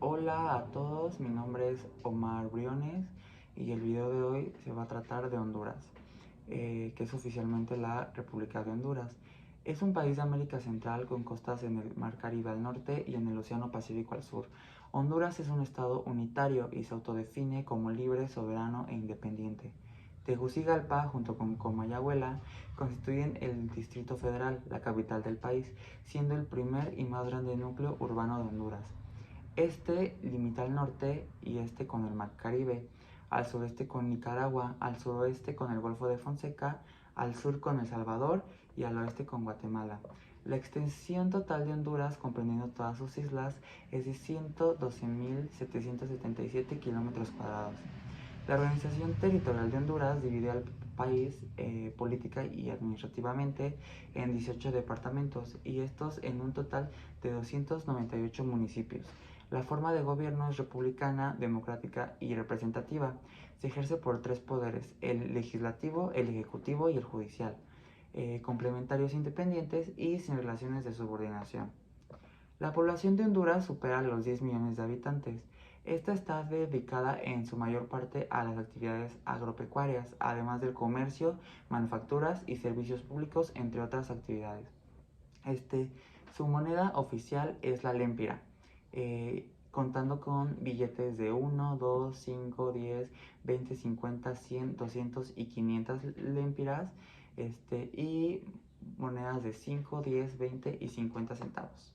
Hola a todos, mi nombre es Omar Briones y el video de hoy se va a tratar de Honduras, que es oficialmente la República de Honduras. Es un país de América Central con costas en el Mar Caribe al norte y en el Océano Pacífico al sur. Honduras es un estado unitario y se autodefine como libre, soberano e independiente. Tegucigalpa, junto con Comayagüela, constituyen el Distrito Federal, la capital del país, siendo el primer y más grande núcleo urbano de Honduras. Este limita al norte y este con el Mar Caribe, al sureste con Nicaragua, al suroeste con el Golfo de Fonseca, al sur con El Salvador y al oeste con Guatemala. La extensión total de Honduras, comprendiendo todas sus islas, es de 112.777 kilómetros cuadrados. La organización territorial de Honduras divide al país política y administrativamente en 18 departamentos y estos en un total de 298 municipios. La forma de gobierno es republicana, democrática y representativa. Se ejerce por tres poderes: el legislativo, el ejecutivo y el judicial, complementarios independientes y sin relaciones de subordinación. La población de Honduras supera los 10 millones de habitantes. Esta está dedicada en su mayor parte a las actividades agropecuarias, además del comercio, manufacturas y servicios públicos, entre otras actividades. Este, Su moneda oficial es la lempira, contando con billetes de 1, 2, 5, 10, 20, 50, 100, 200 y 500 lempiras, y monedas de 5, 10, 20 y 50 centavos.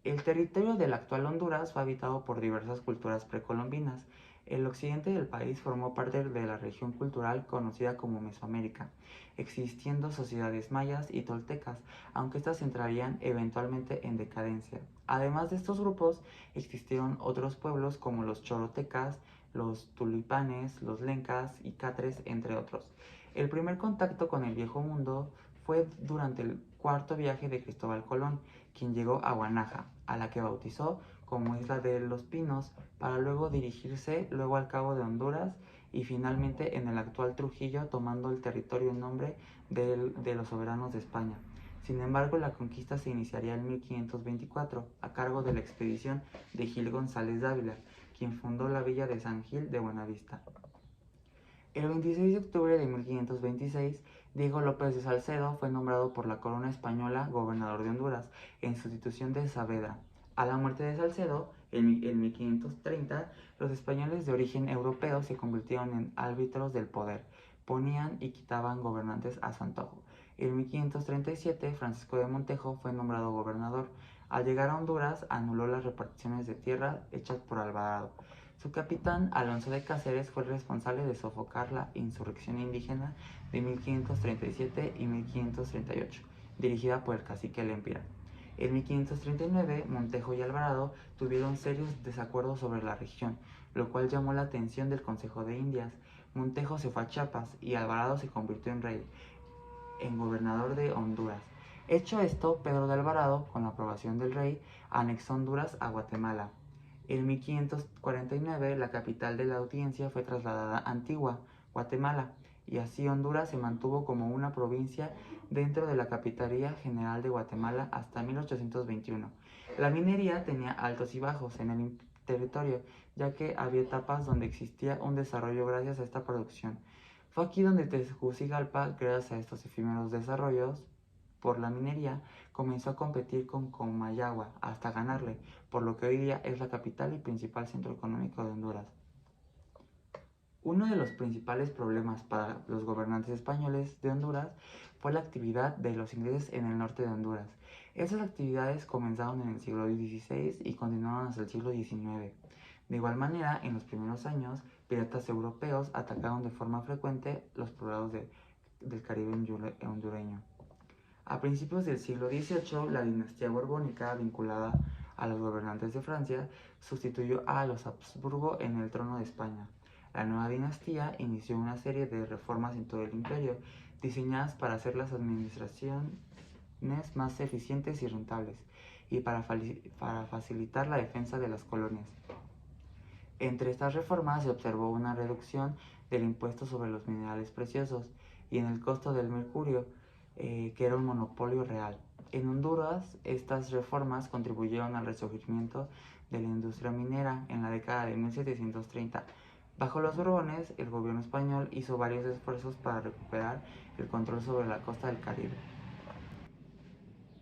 El territorio del actual Honduras fue habitado por diversas culturas precolombinas. El occidente del país formó parte de la región cultural conocida como Mesoamérica, existiendo sociedades mayas y toltecas, aunque estas entrarían eventualmente en decadencia. Además de estos grupos, existieron otros pueblos como los cholotecas, los tulipanes, los lencas y catres, entre otros. El primer contacto con el Viejo Mundo fue durante el cuarto viaje de Cristóbal Colón, quien llegó a Guanaja, a la que bautizó como Isla de los Pinos, para luego dirigirse luego al Cabo de Honduras y finalmente en el actual Trujillo, tomando el territorio en nombre de los soberanos de España. Sin embargo, la conquista se iniciaría en 1524 a cargo de la expedición de Gil González Dávila, quien fundó la villa de San Gil de Buenavista. El 26 de octubre de 1526, Diego López de Salcedo fue nombrado por la corona española gobernador de Honduras, en sustitución de Saavedra. A la muerte de Salcedo, en 1530, los españoles de origen europeo se convirtieron en árbitros del poder, ponían y quitaban gobernantes a su antojo. En 1537, Francisco de Montejo fue nombrado gobernador. Al llegar a Honduras, anuló las reparticiones de tierra hechas por Alvarado. Su capitán, Alonso de Cáceres, fue el responsable de sofocar la insurrección indígena de 1537 y 1538, dirigida por el cacique Lempira. En 1539, Montejo y Alvarado tuvieron serios desacuerdos sobre la región, lo cual llamó la atención del Consejo de Indias. Montejo se fue a Chiapas y Alvarado se convirtió en gobernador de Honduras. Hecho esto, Pedro de Alvarado, con la aprobación del rey, anexó Honduras a Guatemala. En 1549, la capital de la audiencia fue trasladada a Antigua, Guatemala, y así Honduras se mantuvo como una provincia dentro de la Capitanía General de Guatemala hasta 1821. La minería tenía altos y bajos en el territorio, ya que había etapas donde existía un desarrollo gracias a esta producción. Fue aquí donde Tegucigalpa, gracias a estos efímeros desarrollos por la minería, comenzó a competir con Comayagua hasta ganarle, por lo que hoy día es la capital y principal centro económico de Honduras. Uno de los principales problemas para los gobernantes españoles de Honduras fue la actividad de los ingleses en el norte de Honduras. Esas actividades comenzaron en el siglo XVI y continuaron hasta el siglo XIX. De igual manera, en los primeros años, piratas europeos atacaron de forma frecuente los poblados del Caribe hondureño. A principios del siglo XVIII, la dinastía borbónica, vinculada a los gobernantes de Francia, sustituyó a los Habsburgo en el trono de España. La nueva dinastía inició una serie de reformas en todo el imperio, diseñadas para hacer las administraciones más eficientes y rentables, y para facilitar la defensa de las colonias. Entre estas reformas se observó una reducción del impuesto sobre los minerales preciosos y en el costo del mercurio, que era un monopolio real. En Honduras, estas reformas contribuyeron al resurgimiento de la industria minera en la década de 1730. Bajo los Borbones, el gobierno español hizo varios esfuerzos para recuperar el control sobre la costa del Caribe.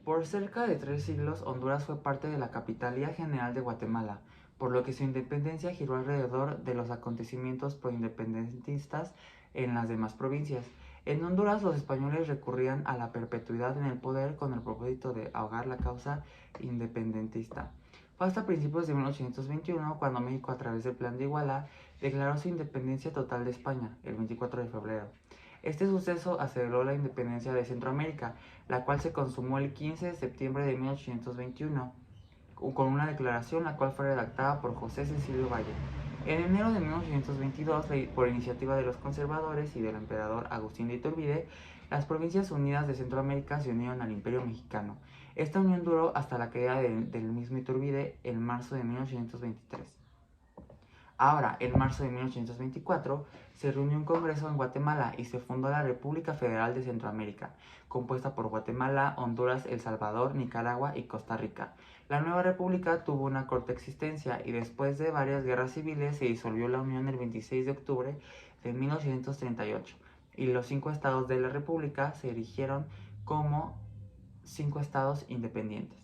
Por cerca de 3 siglos, Honduras fue parte de la Capitanía General de Guatemala, por lo que su independencia giró alrededor de los acontecimientos proindependentistas en las demás provincias. En Honduras, los españoles recurrían a la perpetuidad en el poder con el propósito de ahogar la causa independentista. Fue hasta principios de 1821 cuando México, a través del Plan de Iguala, declaró su independencia total de España, el 24 de febrero. Este suceso aceleró la independencia de Centroamérica, la cual se consumó el 15 de septiembre de 1821, con una declaración la cual fue redactada por José Cecilio Valle. En enero de 1822, por iniciativa de los conservadores y del emperador Agustín de Iturbide, las Provincias Unidas de Centroamérica se unieron al Imperio Mexicano. Esta unión duró hasta la caída del mismo Iturbide en marzo de 1823. Ahora, en marzo de 1824, se reunió un congreso en Guatemala y se fundó la República Federal de Centroamérica, compuesta por Guatemala, Honduras, El Salvador, Nicaragua y Costa Rica. La nueva república tuvo una corta existencia y después de varias guerras civiles se disolvió la unión el 26 de octubre de 1838 y los 5 estados de la república se erigieron como 5 estados independientes.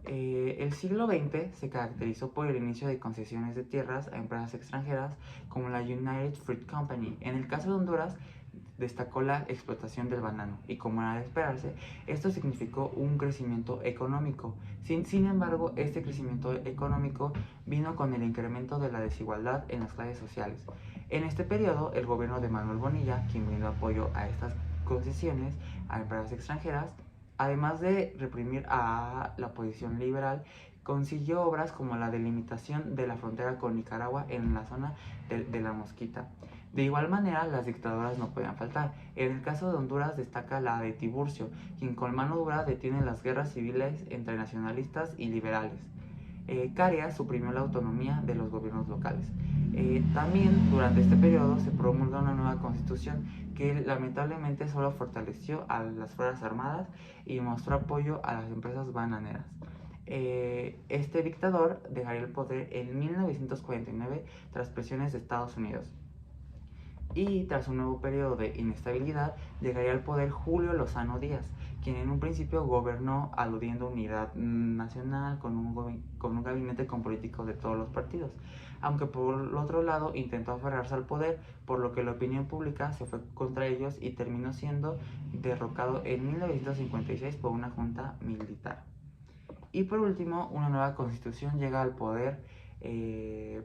El siglo XX se caracterizó por el inicio de concesiones de tierras a empresas extranjeras como la United Fruit Company. En el caso de Honduras, destacó la explotación del banano y, como era de esperarse, esto significó un crecimiento económico. Sin embargo, este crecimiento económico vino con el incremento de la desigualdad en las clases sociales. En este periodo, el gobierno de Manuel Bonilla, quien brindó apoyo a estas concesiones a empresas extranjeras, además de reprimir a la oposición liberal, consiguió obras como la delimitación de la frontera con Nicaragua en la zona de La Mosquita. De igual manera, las dictaduras no podían faltar. En el caso de Honduras destaca la de Tiburcio, quien con mano dura detiene las guerras civiles entre nacionalistas y liberales. Caria suprimió la autonomía de los gobiernos locales. También durante este periodo se promulgó una nueva constitución que lamentablemente solo fortaleció a las Fuerzas Armadas y mostró apoyo a las empresas bananeras. Este dictador dejaría el poder en 1949 tras presiones de Estados Unidos. Y tras un nuevo periodo de inestabilidad, llegaría al poder Julio Lozano Díaz, quien en un principio gobernó aludiendo a unidad nacional con un gabinete con políticos de todos los partidos, aunque por el otro lado intentó aferrarse al poder, por lo que la opinión pública se fue contra ellos y terminó siendo derrocado en 1956 por una junta militar. Y por último, una nueva constitución llega al poder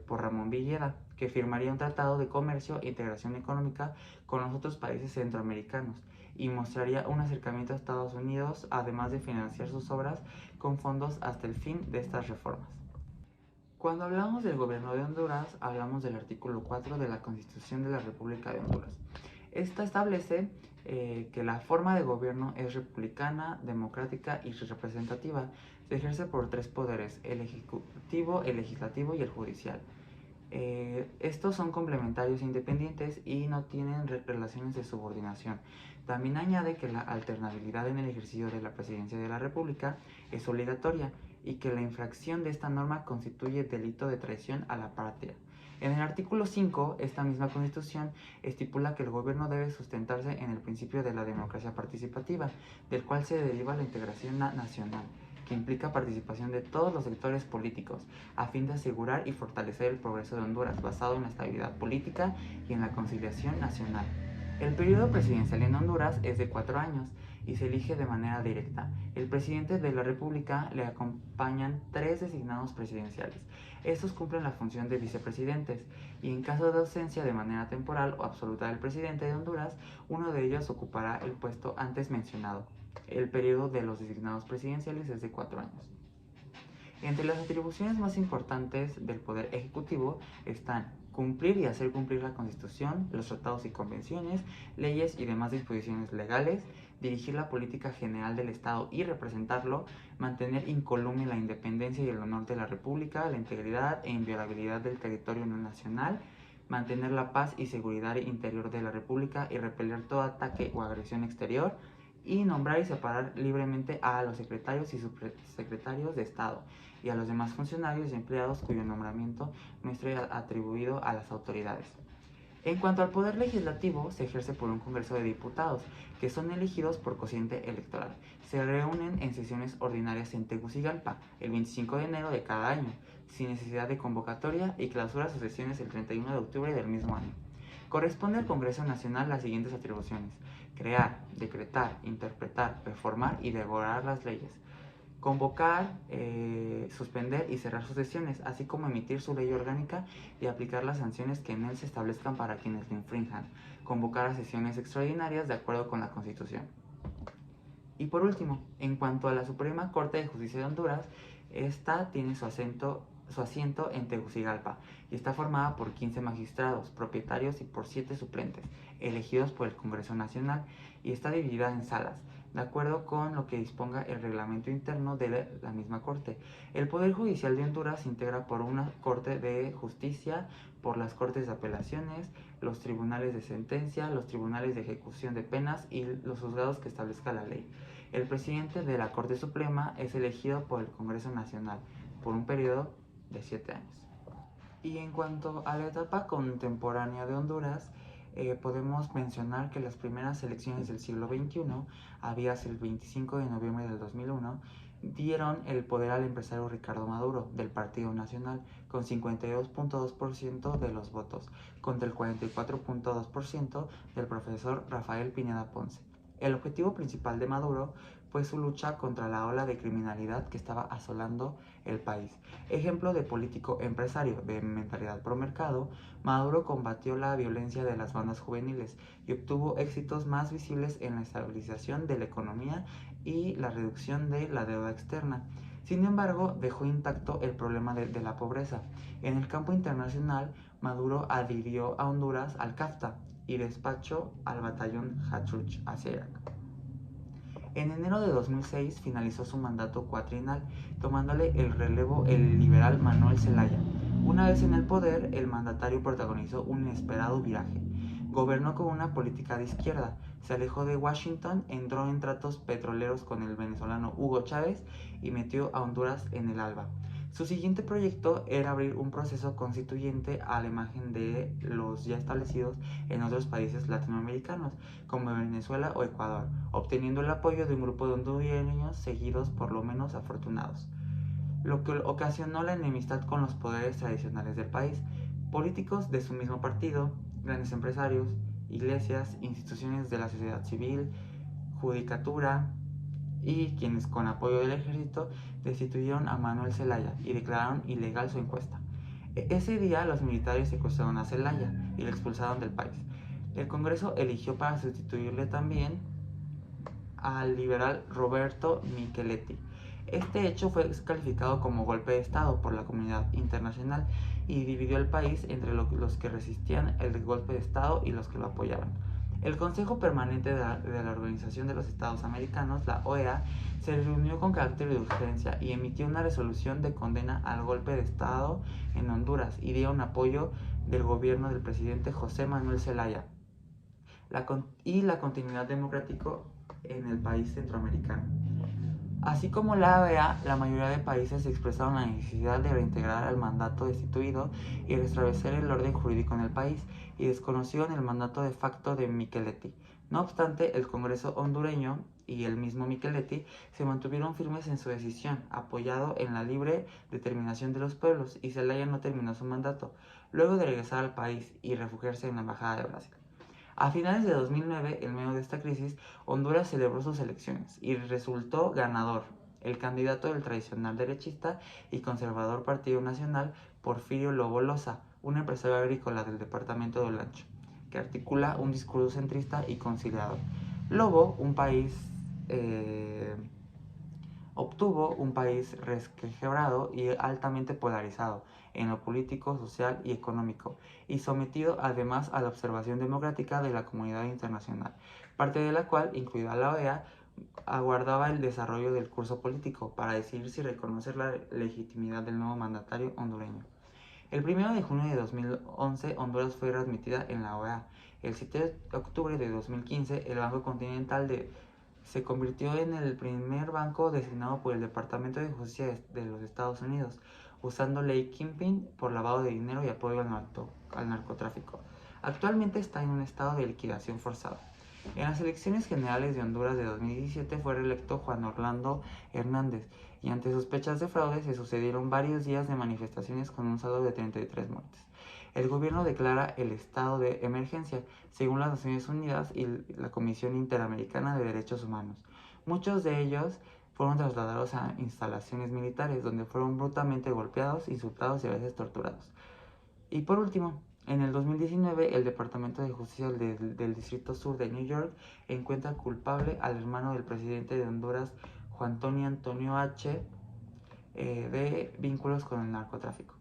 por Ramón Villeda, que firmaría un tratado de comercio e integración económica con los otros países centroamericanos y mostraría un acercamiento a Estados Unidos, además de financiar sus obras con fondos hasta el fin de estas reformas. Cuando hablamos del gobierno de Honduras, hablamos del artículo 4 de la Constitución de la República de Honduras. Esta establece que la forma de gobierno es republicana, democrática y representativa. Se ejerce por 3 poderes: el ejecutivo, el legislativo y el judicial. Estos son complementarios e independientes y no tienen relaciones de subordinación. También añade que la alternabilidad en el ejercicio de la presidencia de la República es obligatoria y que la infracción de esta norma constituye delito de traición a la patria. En el artículo 5, esta misma Constitución estipula que el gobierno debe sustentarse en el principio de la democracia participativa, del cual se deriva la integración nacional, que implica participación de todos los sectores políticos, a fin de asegurar y fortalecer el progreso de Honduras, basado en la estabilidad política y en la conciliación nacional. El periodo presidencial en Honduras es de 4 años y se elige de manera directa. El presidente de la República le acompañan 3 designados presidenciales. Estos cumplen la función de vicepresidentes y, en caso de ausencia de manera temporal o absoluta del presidente de Honduras, uno de ellos ocupará el puesto antes mencionado. El periodo de los designados presidenciales es de 4 años. Entre las atribuciones más importantes del Poder Ejecutivo están cumplir y hacer cumplir la Constitución, los tratados y convenciones, leyes y demás disposiciones legales, dirigir la política general del Estado y representarlo, mantener incólume la independencia y el honor de la República, la integridad e inviolabilidad del territorio nacional, mantener la paz y seguridad interior de la República y repeler todo ataque o agresión exterior, y nombrar y separar libremente a los secretarios y subsecretarios de Estado y a los demás funcionarios y empleados cuyo nombramiento no esté atribuido a las autoridades. En cuanto al poder legislativo, se ejerce por un Congreso de Diputados, que son elegidos por cociente electoral. Se reúnen en sesiones ordinarias en Tegucigalpa, el 25 de enero de cada año, sin necesidad de convocatoria, y clausura sus sesiones el 31 de octubre del mismo año. Corresponde al Congreso Nacional las siguientes atribuciones: crear, decretar, interpretar, reformar y derogar las leyes, convocar, suspender y cerrar sus sesiones, así como emitir su ley orgánica y aplicar las sanciones que en él se establezcan para quienes lo infrinjan, convocar a sesiones extraordinarias de acuerdo con la Constitución. Y por último, en cuanto a la Suprema Corte de Justicia de Honduras, esta tiene su asiento en Tegucigalpa y está formada por 15 magistrados, propietarios y por 7 suplentes, elegidos por el Congreso Nacional, y está dividida en salas, de acuerdo con lo que disponga el reglamento interno de la misma Corte. El Poder Judicial de Honduras se integra por una Corte de Justicia, por las Cortes de Apelaciones, los tribunales de sentencia, los tribunales de ejecución de penas y los juzgados que establezca la ley. El presidente de la Corte Suprema es elegido por el Congreso Nacional por un periodo de 7 años. Y en cuanto a la etapa contemporánea de Honduras, podemos mencionar que las primeras elecciones del siglo XXI, habidas el 25 de noviembre del 2001, dieron el poder al empresario Ricardo Maduro, del Partido Nacional, con 52.2% de los votos, contra el 44.2% del profesor Rafael Pineda Ponce. El objetivo principal de Maduro fue su lucha contra la ola de criminalidad que estaba asolando el país. Ejemplo de político empresario de mentalidad pro mercado, Maduro combatió la violencia de las bandas juveniles y obtuvo éxitos más visibles en la estabilización de la economía y la reducción de la deuda externa. Sin embargo, dejó intacto el problema de la pobreza. En el campo internacional, Maduro adhirió a Honduras al CAFTA y despachó al batallón Hatruch hacia Irak. En enero de 2006 finalizó su mandato cuatrienal, tomándole el relevo el liberal Manuel Zelaya. Una vez en el poder, el mandatario protagonizó un inesperado viraje. Gobernó con una política de izquierda, se alejó de Washington, entró en tratos petroleros con el venezolano Hugo Chávez y metió a Honduras en el ALBA. Su siguiente proyecto era abrir un proceso constituyente a la imagen de los ya establecidos en otros países latinoamericanos, como Venezuela o Ecuador, obteniendo el apoyo de un grupo de hondureños seguidos por lo menos afortunados, lo que ocasionó la enemistad con los poderes tradicionales del país. Políticos de su mismo partido, grandes empresarios, iglesias, instituciones de la sociedad civil, judicatura y quienes con apoyo del ejército destituyeron a Manuel Zelaya y declararon ilegal su encuesta. Ese día los militares secuestraron a Zelaya y lo expulsaron del país. El Congreso eligió para sustituirle también al liberal Roberto Micheletti. Este hecho fue calificado como golpe de Estado por la comunidad internacional y dividió el país entre los que resistían el golpe de Estado y los que lo apoyaban. El Consejo Permanente de la Organización de los Estados Americanos, la OEA, se reunió con carácter de urgencia y emitió una resolución de condena al golpe de Estado en Honduras y dieron apoyo del gobierno del presidente José Manuel Zelaya y la continuidad democrática en el país centroamericano. Así como la OEA, la mayoría de países expresaron la necesidad de reintegrar al mandato destituido y restablecer el orden jurídico en el país, y desconocieron el mandato de facto de Micheletti. No obstante, el Congreso hondureño y el mismo Micheletti se mantuvieron firmes en su decisión, apoyado en la libre determinación de los pueblos, y Zelaya no terminó su mandato, luego de regresar al país y refugiarse en la Embajada de Brasil. A finales de 2009, en medio de esta crisis, Honduras celebró sus elecciones y resultó ganador el candidato del tradicional derechista y conservador Partido Nacional, Porfirio Lobo Loza, un empresario agrícola del departamento de Olancho, que articula un discurso centrista y conciliador. Lobo, obtuvo un país resquebrajado y altamente polarizado en lo político, social y económico, y sometido además a la observación democrática de la comunidad internacional, parte de la cual, incluida la OEA, aguardaba el desarrollo del curso político para decidir si reconocer la legitimidad del nuevo mandatario hondureño. El 1 de junio de 2011, Honduras fue readmitida en la OEA. El 7 de octubre de 2015, el Banco Continental de Se convirtió en el primer banco designado por el Departamento de Justicia de los Estados Unidos, usando ley Kingpin por lavado de dinero y apoyo al narcotráfico. Actualmente está en un estado de liquidación forzada. En las elecciones generales de Honduras de 2017 fue reelecto Juan Orlando Hernández, y ante sospechas de fraude se sucedieron varios días de manifestaciones con un saldo de 33 muertes. El gobierno declara el estado de emergencia, según las Naciones Unidas y la Comisión Interamericana de Derechos Humanos. Muchos de ellos fueron trasladados a instalaciones militares, donde fueron brutalmente golpeados, insultados y a veces torturados. Y por último, en el 2019, el Departamento de Justicia del Distrito Sur de New York encuentra culpable al hermano del presidente de Honduras, Juan Tony Antonio H., de vínculos con el narcotráfico.